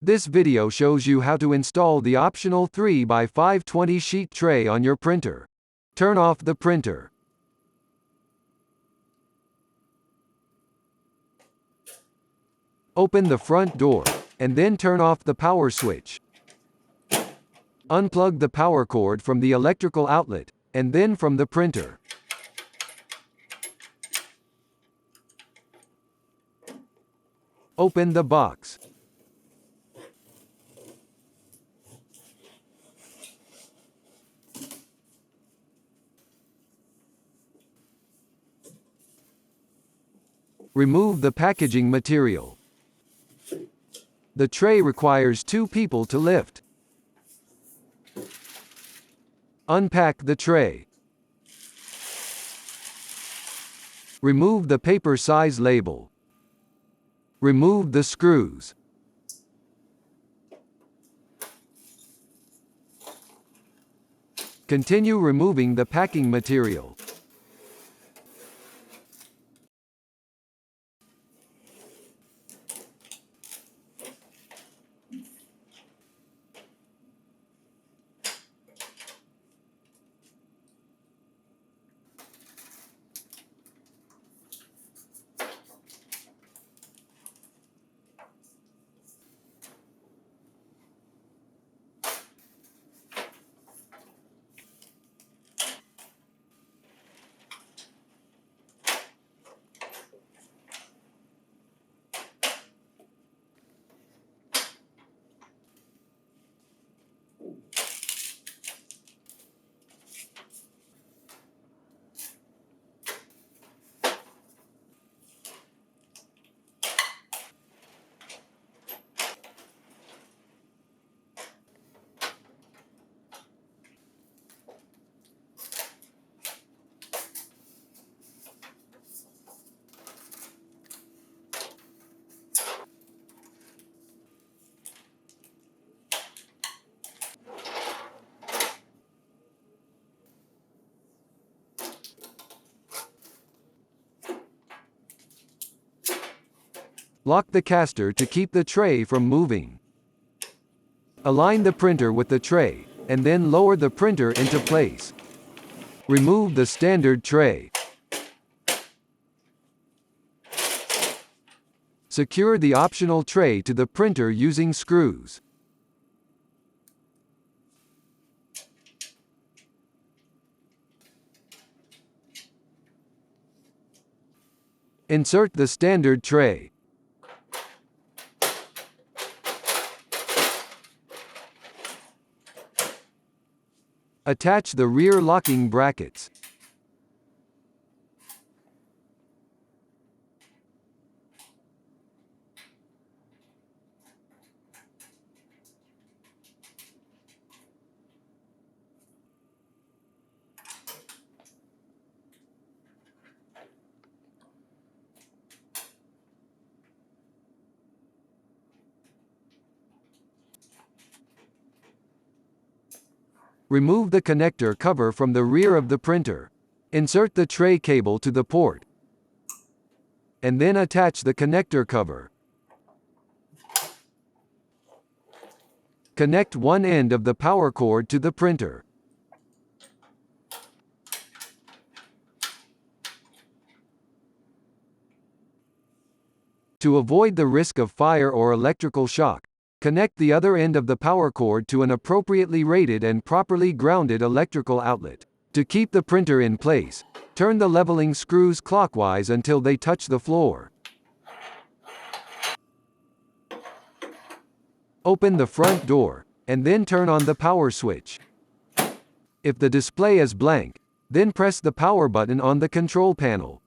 This video shows you how to install the optional 3x520 sheet tray on your printer. Turn off the printer. Open the front door, and then turn off the power switch. Unplug the power cord from the electrical outlet, and then from the printer. Open the box. Remove the packaging material. The tray requires 2 people to lift. Unpack the tray. Remove the paper size label. Remove the screws. Continue removing the packing material. Lock the caster to keep the tray from moving. Align the printer with the tray, and then lower the printer into place. Remove the standard tray. Secure the optional tray to the printer using screws. Insert the standard tray. Attach the rear locking brackets. Remove the connector cover from the rear of the printer. Insert the tray cable to the port, and then attach the connector cover. Connect one end of the power cord to the printer. To avoid the risk of fire or electrical shock, connect the other end of the power cord to an appropriately rated and properly grounded electrical outlet. To keep the printer in place, turn the leveling screws clockwise until they touch the floor. Open the front door, and then turn on the power switch. If the display is blank, then press the power button on the control panel.